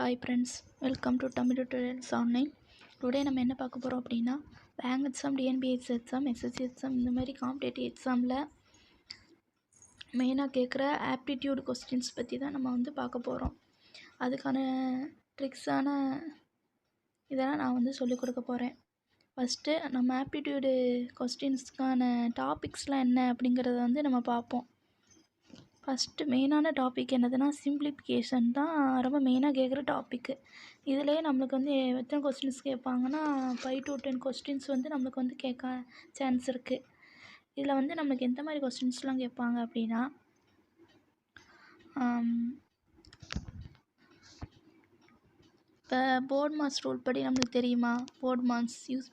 Hi friends, welcome to Tamil tutorials online. Today நம்ம என்ன பார்க்க போகிறோம் அப்படின்னா, bank exam, TNPS exam, SSC exam இந்த மாதிரி காம்படேட்டிவ் எக்ஸாமில் மெயினாக கேட்குற ஆப்டிடியூட் கொஸ்டின்ஸ் பற்றி தான் நம்ம வந்து பார்க்க போகிறோம். அதுக்கான ட்ரிக்ஸான இதெல்லாம் நான் வந்து சொல்லிக் கொடுக்க போகிறேன். ஃபஸ்ட்டு நம்ம ஆப்டிடியூடு கொஸ்டின்ஸ்க்கான டாபிக்ஸ்லாம் என்ன அப்படிங்கிறத வந்து நம்ம பார்ப்போம். ஃபஸ்ட்டு மெயினான டாபிக் என்னதுன்னா, சிம்பிளிஃபிகேஷன் தான் ரொம்ப மெயினாக கேட்குற டாப்பிக்கு. இதிலே நம்மளுக்கு வந்து எத்தனை கொஸ்டின்ஸ் கேட்பாங்கன்னா 5 to 10 கொஸ்டின்ஸ் வந்து நம்மளுக்கு வந்து கேட்க சான்ஸ் இருக்குது. இதில் வந்து நம்மளுக்கு எந்த மாதிரி கொஸ்டின்ஸ்லாம் கேட்பாங்க அப்படின்னா, இப்போ போர்ட் மாஸ் ரூல் படி நம்மளுக்கு தெரியுமா, போர்ட் மாஸ் யூஸ்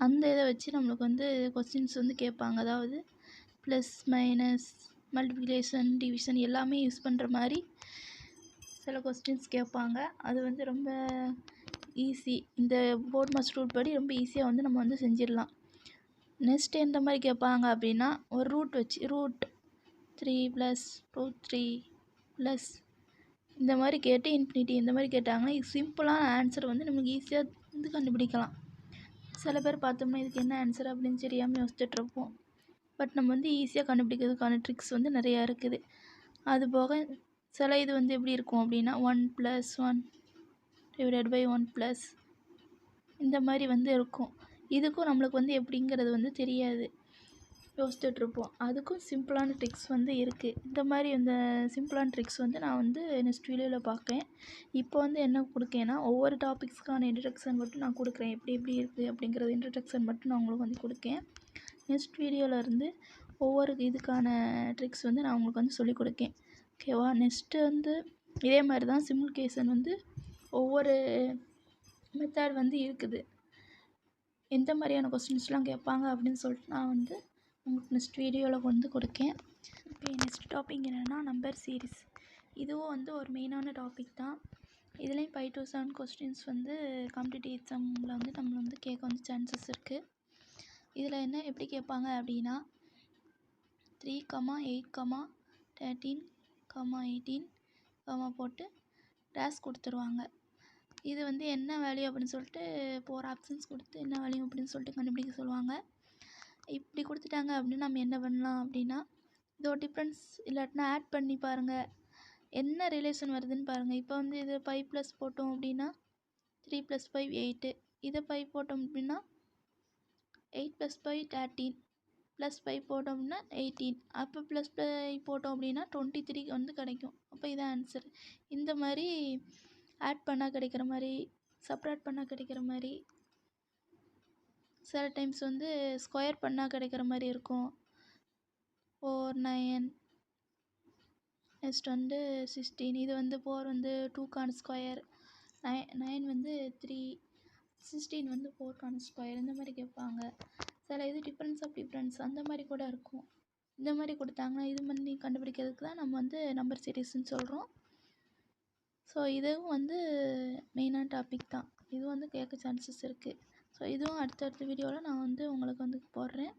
அந்த இதை வச்சு நம்மளுக்கு வந்து கொஸ்டின்ஸ் வந்து கேட்பாங்க. அதாவது ப்ளஸ் மைனஸ் மல்டிப்ளிகேஷன் டிவிஷன் எல்லாமே யூஸ் பண்ணுற மாதிரி சில கொஸ்டின்ஸ் கேட்பாங்க. அது வந்து ரொம்ப ஈஸி. இந்த போர்ட் மாஸ் ரூல் படி ரொம்ப ஈஸியாக வந்து நம்ம வந்து செஞ்சிடலாம். நெக்ஸ்ட் எந்த மாதிரி கேட்பாங்க அப்படின்னா, ஒரு ரூட் வச்சு ரூட் 3 + √3 ப்ளஸ் இந்த மாதிரி கேட்டு இன்ஃபினிட்டி இந்த மாதிரி கேட்டாங்கன்னா இது சிம்பிளான ஆன்சர் வந்து நமக்கு ஈஸியாக வந்து கண்டுபிடிக்கலாம். சில பேர் பார்த்தோம்னா இதுக்கு என்ன ஆன்சர் அப்படின்னு தெரியாமல் யோசிச்சுட்ருப்போம். பட் நம்ம வந்து ஈஸியாக கண்டுபிடிக்கிறதுக்கான ட்ரிக்ஸ் வந்து நிறையா இருக்குது. அதுபோக சில இது வந்து எப்படி இருக்கும் அப்படின்னா 1 + 1 / 1 இந்த மாதிரி வந்து இருக்கும். இதுக்கும் நம்மளுக்கு வந்து எப்படிங்கிறது வந்து தெரியாது, யோசிச்சுட்ருப்போம். அதுக்கும் சிம்பிளான ட்ரிக்ஸ் வந்து இருக்குது. இந்த மாதிரி இந்த சிம்பிளான ட்ரிக்ஸ் வந்து நான் வந்து நெக்ஸ்ட் வீடியோவில் பார்க்கேன். இப்போ வந்து என்ன கொடுக்கேன்னா, ஒவ்வொரு டாபிக்ஸ்க்கான இன்ட்ரடக்ஷன் மட்டும் நான் கொடுக்குறேன். எப்படி இருக்குது அப்படிங்கிறது இன்ட்ரடக்ஷன் மட்டும் நான் உங்களுக்கு வந்து கொடுக்கேன். நெக்ஸ்ட் வீடியோவில் இருந்து ஒவ்வொரு இதுக்கான ட்ரிக்ஸ் வந்து நான் உங்களுக்கு வந்து சொல்லிக் கொடுக்கேன். ஓகேவா? நெக்ஸ்ட்டு வந்து இதே மாதிரி தான் சிம்பிளிஃபிகேஷன் வந்து ஒவ்வொரு மெத்தட் வந்து இருக்குது. எந்த மாதிரியான கொஸ்டின்ஸ்லாம் கேட்பாங்க அப்படின்னு சொல்லிட்டு நான் வந்து உங்களுக்கு நெக்ஸ்ட் வீடியோவில் வந்து கொடுக்கேன். இப்போ நெக்ஸ்ட் டாபிக் என்னென்னா நம்பர் சீரீஸ். இதுவும் வந்து ஒரு மெயினான டாபிக் தான். இதுலேயும் 5 to 7 கொஸ்டின்ஸ் வந்து காம்படிட்டிவ் எக்ஸாமில் வந்து நம்ம வந்து கேட்க வந்து சான்சஸ் இருக்குது. இதில் என்ன எப்படி கேட்பாங்க அப்படின்னா 3, 8, 13, 18 போட்டு டேஷ் கொடுத்துருவாங்க. இது வந்து என்ன வேல்யூ அப்படின்னு சொல்லிட்டு 4 ஆப்ஷன்ஸ் கொடுத்து என்ன வேல்யூ அப்படின்னு சொல்லிட்டு கண்டுபிடிக்க சொல்லுவாங்க. இப்படி கொடுத்துட்டாங்க அப்படின்னு நம்ம என்ன பண்ணலாம் அப்படின்னா, இதோட டிஃப்ரென்ஸ் இல்லாட்டினா ஆட் பண்ணி பாருங்கள், என்ன ரிலேஷன் வருதுன்னு பாருங்கள். இப்போ வந்து இது 5 + போட்டோம் அப்படின்னா 3 + 5 8, இதை 5 போட்டோம் அப்படின்னா 8 + 5 13, +5 போட்டோம் அப்படின்னா 18, அப்போ +5 போட்டோம் அப்படின்னா 23 வந்து கிடைக்கும். அப்போ இதான் ஆன்சர். இந்த மாதிரி ஆட் பண்ணால் கிடைக்கிற மாதிரி, சப்ராக்ட் பண்ணால் கிடைக்கிற மாதிரி, சில டைம்ஸ் வந்து ஸ்கொயர் பண்ணால் கிடைக்கிற மாதிரி இருக்கும். 4 9, நெக்ஸ்ட் வந்து 16. இது வந்து 4 வந்து 2க்கான ஸ்கொயர், 9 வந்து 3, 16 வந்து 4க்கான ஸ்கொயர் இந்த மாதிரி கேட்பாங்க. சில இது டிஃப்ரென்ஸ் ஆஃப் டிஃப்ரென்ஸ் அந்த மாதிரி கூட இருக்கும். இந்த மாதிரி கொடுத்தாங்கன்னா இது பண்ணி கண்டுபிடிக்கிறதுக்கு தான் நம்ம வந்து நம்பர் சீரீஸ்ன்னு சொல்கிறோம். ஸோ இதுவும் வந்து மெயினான டாபிக் தான். இது வந்து கேட்க சான்சஸ் இருக்குது. ஸோ இதுவும் அடுத்தடுத்த வீடியோவில் நான் வந்து உங்களுக்கு வந்து போடுறேன்.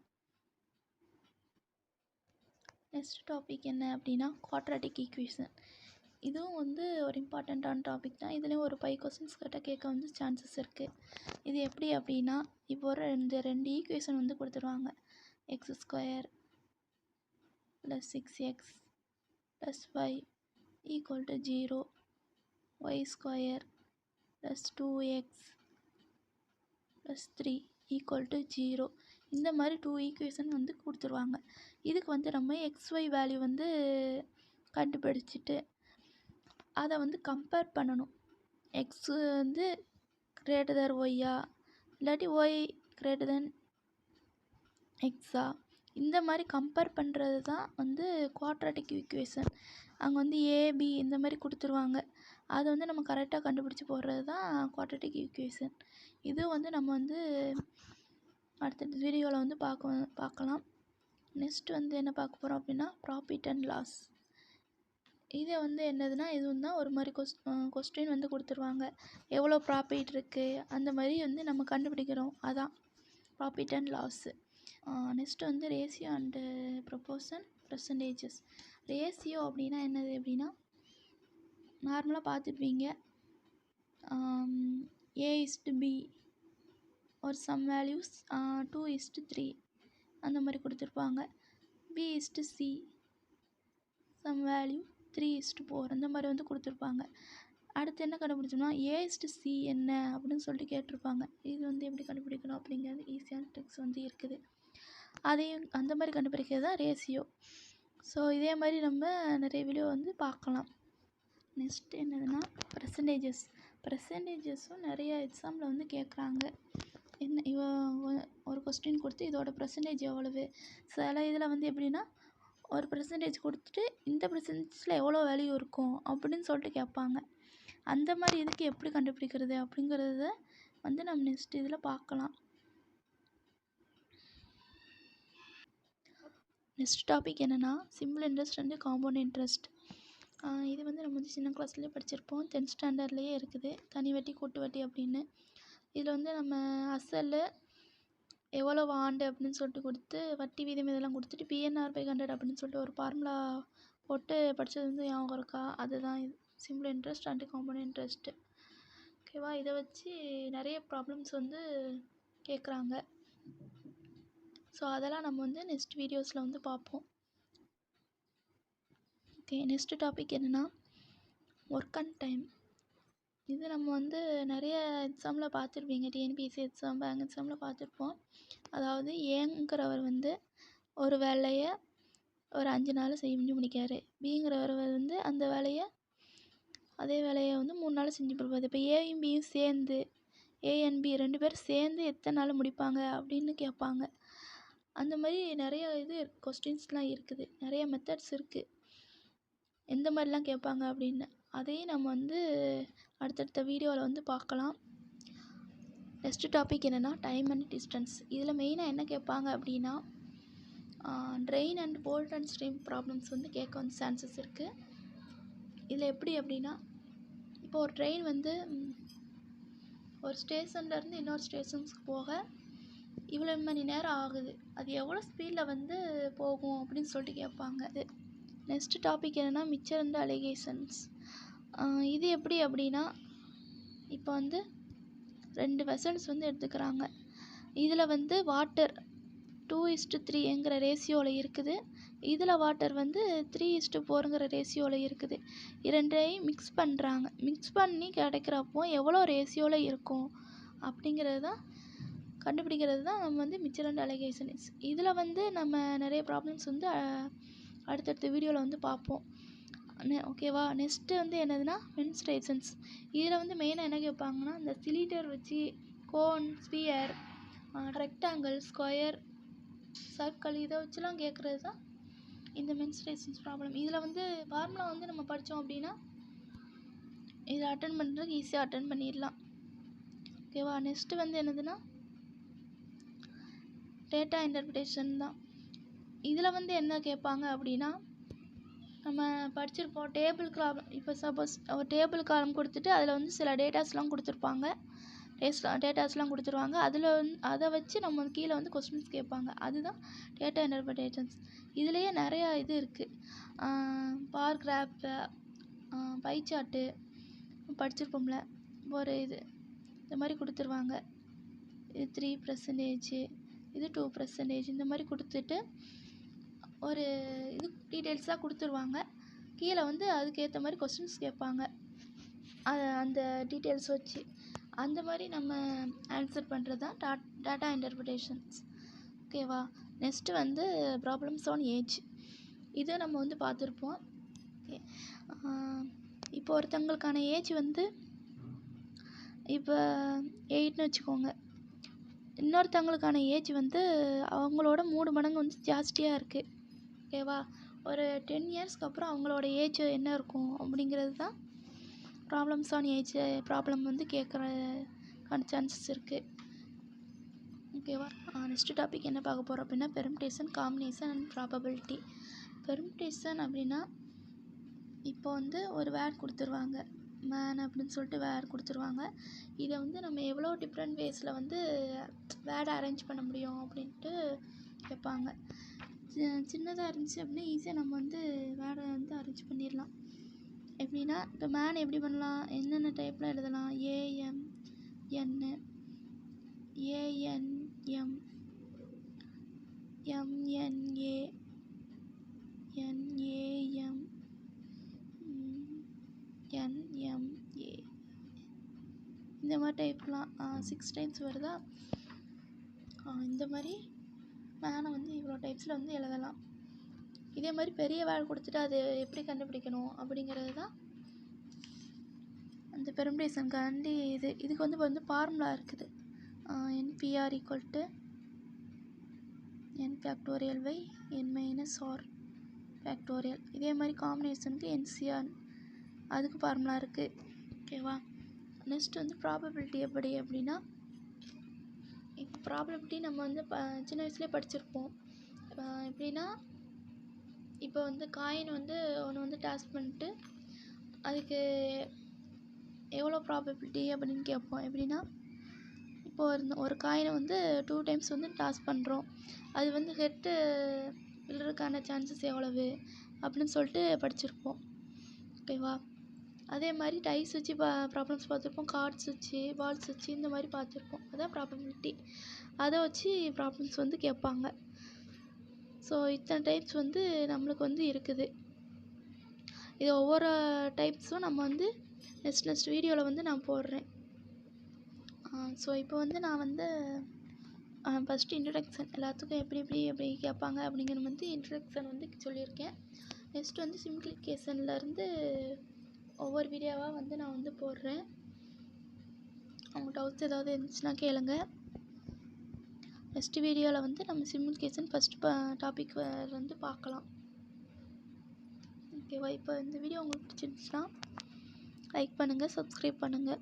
நெக்ஸ்ட் டாபிக் என்ன அப்படின்னா குவாட்ராட்டிக் ஈக்குவேஷன். இதுவும் வந்து ஒரு இம்பார்ட்டண்ட்டான டாபிக் தான். இதுலேயும் ஒரு 5 கொஸ்டின்ஸ் கிட்ட கேட்க வந்து சான்சஸ் இருக்குது. இது எப்படி அப்படின்னா, இப்போ ஒரு ரெண்டு ஈக்குவேஷன் வந்து கொடுத்துருவாங்க. x² + 6x + 5 = 0, y² + 2x + 3 = 0. இந்த மாதிரி 2 ஈக்குவேஷன் வந்து கொடுத்துருவாங்க. இதுக்கு வந்து நம்ம xy வேல்யூ வந்து கண்டுபிடிச்சிட்டு அதை வந்து கம்பேர் பண்ணணும். எக்ஸு வந்து > ஒய்யா இல்லாட்டி ஒய் > எக்ஸா, இந்த மாதிரி கம்பேர் பண்ணுறது தான் வந்து குவாட்ராட்டிக் ஈக்குவேஷன். அங்கே வந்து ஏபி இந்த மாதிரி கொடுத்துருவாங்க. அதை வந்து நம்ம கரெக்டாக கண்டுபிடிச்சி போடுறது தான் குவாட்ராட்டிக் ஈக்குவேஷன். இது வந்து நம்ம வந்து அடுத்த வீடியோவில் வந்து பார்க்கலாம். நெக்ஸ்ட் வந்து என்ன பார்க்க போகிறோம் அப்படின்னா ப்ராஃபிட் அண்ட் லாஸ். இது வந்து என்னதுன்னா, இது வந்து ஒரு மாதிரி கொஸ்டின் வந்து கொடுத்துருவாங்க. எவ்வளோ ப்ராஃபிட் இருக்குது அந்த மாதிரி வந்து நம்ம கண்டுபிடிக்கிறோம். அதான் ப்ராஃபிட் அண்ட் லாஸு. நெக்ஸ்ட் வந்து ratio and proportion percentages. Ratio அப்படின்னா என்னது அப்படின்னா, நார்மலாக பார்த்துருப்பீங்க, A:B ஒரு சம் வேல்யூஸ் 2:3 அந்த மாதிரி கொடுத்துருப்பாங்க. B:C சம் வேல்யூ 3:4 அந்த மாதிரி வந்து கொடுத்துருப்பாங்க. அடுத்து என்ன கண்டுபிடிச்சோம்னா A:C என்ன அப்படின்னு சொல்லிட்டு கேட்டிருப்பாங்க. இது வந்து எப்படி கண்டுபிடிக்கணும் அப்படிங்கிறது ஈஸியான ட்ரிக்ஸ் வந்து இருக்குது. அதையும் அந்த மாதிரி கண்டுபிடிக்கிறது தான் ரேஷியோ. ஸோ இதே மாதிரி நம்ம நிறைய வீடியோ வந்து பார்க்கலாம். நெக்ஸ்ட் என்னதுன்னா பர்சன்டேஜஸும் நிறைய எக்ஸாமில் வந்து கேட்குறாங்க. என்ன ஒரு கொஸ்டின் கொடுத்து இதோட பர்சன்டேஜ் எவ்வளவு, சில இதில் வந்து எப்படின்னா ஒரு பர்சன்டேஜ் கொடுத்துட்டு இந்த பர்சன்டேஜில் எவ்வளோ வேல்யூ இருக்கும் அப்படின்னு சொல்லிட்டு கேட்பாங்க. அந்த மாதிரி இதுக்கு எப்படி கண்டுபிடிக்கிறது அப்படிங்கிறத வந்து நம்ம நெக்ஸ்ட் இதில் பார்க்கலாம். நெக்ஸ்ட் டாபிக் என்னென்னா simple interest and compound interest. இது வந்து நம்ம வந்து சின்ன கிளாஸ்லேயே படிச்சிருப்போம். 10th ஸ்டாண்டர்ட்லேயே இருக்குது, தனி வட்டி கூட்டு வட்டி அப்படின்னு. இதில் வந்து நம்ம அசல் எவ்வளோ ஆண்டு அப்படின்னு சொல்லிட்டு கொடுத்து வட்டி வீதம் இதெல்லாம் கொடுத்துட்டு PNR/100 அப்படின்னு சொல்லிட்டு ஒரு ஃபார்முலா போட்டு படித்தது வந்து ஞாபகம் இருக்கா? அதுதான் இது simple interest and compound interest. ஓகேவா? இதை வச்சு நிறைய ப்ராப்ளம்ஸ் வந்து கேட்குறாங்க. ஸோ அதெல்லாம் நம்ம வந்து நெக்ஸ்ட் வீடியோஸில் வந்து பார்ப்போம். ஓகே, நெக்ஸ்ட் டாபிக் என்னென்னா ஒர்க் அண்ட் டைம். இது நம்ம வந்து நிறைய எக்ஸாமில் பார்த்துருப்பீங்க, TNPSC எக்ஸாம், பேங்க் எக்ஸாமில் பார்த்துருப்போம். அதாவது ஏங்கிறவர் வந்து ஒரு வேலையை ஒரு 5 நாள் செஞ்சு முடிக்காரு. பிங்கிறவர் வந்து அந்த வேலையை அதே வேலையை வந்து 3 நாள் செஞ்சு கொடுப்பாரு. இப்போ ஏயும் பியும் சேர்ந்து A&B 2 பேர் சேர்ந்து எத்தனை நாள் முடிப்பாங்க அப்படின்னு கேட்பாங்க. அந்த மாதிரி நிறைய இது கொஸ்டின்ஸ்லாம் இருக்குது, நிறைய மெத்தட்ஸ் இருக்குது, எந்த மாதிரிலாம் கேட்பாங்க அப்படின்னு. அதையும் நம்ம வந்து அடுத்தடுத்த வீடியோவில் வந்து பார்க்கலாம். நெக்ஸ்ட் டாபிக் என்னென்னா டைம் அண்ட் டிஸ்டன்ஸ். இதில் மெயினாக என்ன கேட்பாங்க அப்படின்னா train and boat and stream problems வந்து கேட்க வந்து சான்சஸ் இருக்குது. இதில் எப்படி அப்படின்னா, இப்போ ஒரு ட்ரெயின் வந்து ஒரு ஸ்டேஷன்லேருந்து இன்னொரு ஸ்டேஷன்ஸ்க்கு போக இவ்வளோ மணி நேரம் ஆகுது, அது எவ்வளோ ஸ்பீடில் வந்து போகும் அப்படின்னு சொல்லிட்டு கேட்பாங்க. நெக்ஸ்ட் டாபிக் என்னென்னா மிச்சர் அண்ட் அலிகேஷன்ஸ். இது எப்படி அப்படின்னா, இப்போ வந்து 2 வெசல்ஸ் வந்து எடுத்துக்கிறாங்க. இதில் வந்து வாட்டர் 2:3ங்கிற ரேஷியோவில் இருக்குது, இதில் வாட்டர் வந்து 3:4ங்கிற ரேஷியோவில் இருக்குது. இரண்டையும் மிக்ஸ் பண்ணுறாங்க. மிக்ஸ் பண்ணி கிடைக்கிறப்போ எவ்வளோ ரேஷியோவில் இருக்கும் அப்படிங்கிறது தான் கண்டுபிடிக்கிறது தான் நம்ம வந்து மிச்சர் அண்ட் அலிகேஷன்ஸ். இதில் வந்து நம்ம நிறைய ப்ராப்ளம்ஸ் வந்து அடுத்தடுத்த வீடியோவில் வந்து பார்ப்போம். ஓகேவா? நெக்ஸ்ட்டு வந்து என்னதுன்னா மென்ஸ்ட்ரேஷன்ஸ். இதில் வந்து மெயினாக என்ன கேட்பாங்கன்னா, இந்த சிலிண்டர் வச்சு cone, sphere, rectangle, square, circle இதை வச்சுலாம் கேட்குறது தான் இந்த மென்ஸ்ட்ரேஷன்ஸ் ப்ராப்ளம். இதில் வந்து ஃபார்முலா வந்து நம்ம படித்தோம் அப்படின்னா இதில் அட்டன் பண்ணுறதுக்கு ஈஸியாக அட்டன் பண்ணிடலாம். ஓகேவா? நெக்ஸ்ட்டு வந்து என்னதுன்னா டேட்டா இன்டர்பிரேஷன் தான். இதில் வந்து என்ன கேட்பாங்க அப்படின்னா, நம்ம படிச்சிருப்போம் டேபிள் காலம். இப்போ சப்போஸ் ஒரு டேபிள் காலம் கொடுத்துட்டு அதில் வந்து சில டேட்டாஸ்லாம் கொடுத்துருப்பாங்க, டேட்டாஸ்லாம் கொடுத்துருவாங்க. அதில் வந்து அதை வச்சு நம்ம கீழே வந்து கொஸ்டின்ஸ் கேட்பாங்க. அதுதான் டேட்டா இன்டர்பிரேஷன்ஸ். இதுலேயே நிறையா இது இருக்குது, பார் கிராஃபு, பை சார்ட்டு படிச்சிருப்போம்ல, ஒரு இது இந்த மாதிரி கொடுத்துருவாங்க. இது 3%, இது 2%, இந்த மாதிரி கொடுத்துட்டு ஒரு இது டீட்டெயில்ஸாக கொடுத்துருவாங்க. கீழே வந்து அதுக்கேற்ற மாதிரி கொஸ்டின்ஸ் கேட்பாங்க, அந்த டீட்டெயில்ஸ் வச்சு. அந்த மாதிரி நம்ம ஆன்சர் பண்ணுறது தான் டேட்டா இன்டர்பிரேஷன்ஸ். ஓகேவா? நெக்ஸ்ட்டு வந்து ப்ராப்ளம்ஸ் ஆன் ஏஜ். இதை நம்ம வந்து பார்த்துருப்போம். ஓகே, இப்போ ஒருத்தங்களுக்கான ஏஜ் வந்து இப்போ 8ன்னு வச்சுக்கோங்க. இன்னொருத்தவங்களுக்கான ஏஜ் வந்து அவங்களோட 3 மடங்கு வந்து ஜாஸ்தியாக இருக்குது. ஓகேவா? ஒரு 10 இயர்ஸ்க்கு அப்புறம் அவங்களோட ஏஜ் என்ன இருக்கும் அப்படிங்கிறது தான் ப்ராப்ளம்ஸ் ஆன் ஏஜ் ப்ராப்ளம் வந்து கேட்குறக்கான சான்சஸ் இருக்குது. ஓகேவா? நெக்ஸ்ட் டாபிக் என்ன பார்க்க போகிறோம் அப்படின்னா permutation, combination and probability. Permutation அப்படின்னா, இப்போ வந்து ஒரு வேர்ட் கொடுத்துருவாங்க, மேன் அப்படின்னு சொல்லிட்டு வேர்ட் கொடுத்துருவாங்க. இதை வந்து நம்ம எவ்வளோ டிஃப்ரெண்ட் வேஸில் வந்து வேர்டை அரேஞ்ச் பண்ண முடியும் அப்படின்ட்டு கேட்பாங்க. சின்னதாக இருந்துச்சு அப்படின்னா ஈஸியாக நம்ம வந்து வேர்டை வந்து அரேஞ்ச் பண்ணிடலாம். எப்படின்னா இப்போ மேன் எப்படி பண்ணலாம், என்னென்ன டைப்பில் எழுதலாம், ஏஎம் என்னு ஏஎன்எம் எம்என்ஏ என்ஏஎம் என்எம்ஏ இந்த மாதிரி டைப்லாம் 6 டைம்ஸ் வருதா. இந்த மாதிரி மேனை வந்து இவ்வளோ டைப்ஸில் வந்து எழுதலாம். இதே மாதிரி பெரிய வேர்டு கொடுத்துட்டு அது எப்படி கண்டுபிடிக்கணும் அப்படிங்கிறது தான் அந்த பெர்முடேஷனுக்காண்டி இதுக்கு வந்து இப்போ வந்து ஃபார்முலா இருக்குது. NPR equal to n factorial by n minus R factorial. இதே மாதிரி காம்பினேஷனுக்கு NCR அதுக்கு ஃபார்முலா இருக்குது. ஓகேவா. நெக்ஸ்ட் வந்து ப்ராபபிலிட்டி எப்படி அப்படின்னா, இப்போ ப்ராபபிலிட்டி நம்ம வந்து சின்ன வயசுலேயே படிச்சிருப்போம். எப்படின்னா இப்போ வந்து காயின் வந்து ஒன்று வந்து டாஸ் பண்ணிட்டு அதுக்கு எவ்வளோ ப்ராபபிலிட்டி அப்படின்னு கேட்போம். எப்படின்னா இப்போ ஒரு காயினை வந்து 2 டைம்ஸ் வந்து டாஸ் பண்ணுறோம், அது வந்து ஹெட்டு விழுறதுக்கான சான்சஸ் எவ்வளவு அப்படின்னு சொல்லிட்டு படிச்சிருப்போம். ஓகேவா. அதே மாதிரி டைஸ் வச்சு ப்ராப்ளம்ஸ் பார்த்துருப்போம், கார்ட்ஸ் வச்சு, பால்ஸ் வச்சு இந்த மாதிரி பார்த்துருப்போம். அதான் ப்ராபபிலிட்டி. அதை வச்சு ப்ராப்ளம்ஸ் வந்து கேட்பாங்க. ஸோ இத்தனை டைப்ஸ் வந்து நம்மளுக்கு வந்து இருக்குது. இது ஒவ்வொரு டைப்ஸும் நம்ம வந்து நெக்ஸ்ட் வீடியோவில் வந்து நான் போடுறேன். ஸோ இப்போ வந்து நான் வந்து ஃபஸ்ட்டு இன்ட்ரடக்ஷன் எல்லாத்துக்கும் எப்படி கேட்பாங்க அப்படிங்கிற வந்து இன்ட்ரடக்ஷன் வந்து சொல்லியிருக்கேன். நெக்ஸ்ட் வந்து சிம்பிளிஃபிகேஷன்லேருந்து ஒவ்வொரு வீடியோவாக வந்து நான் வந்து போடுறேன். அவங்க டவுட்ஸ் ஏதாவது இருந்துச்சுன்னா கேளுங்க. நெக்ஸ்ட் வீடியோவில் வந்து நம்ம சிம்பிளிஃபிகேஷன் ஃபஸ்ட்டு டாபிக் வந்து பார்க்கலாம். ஓகேவா. இப்போ இந்த வீடியோ உங்களுக்கு பிடிச்சிருந்துச்சுன்னா லைக் பண்ணுங்கள், சப்ஸ்கிரைப் பண்ணுங்கள்.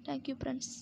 Thank you friends.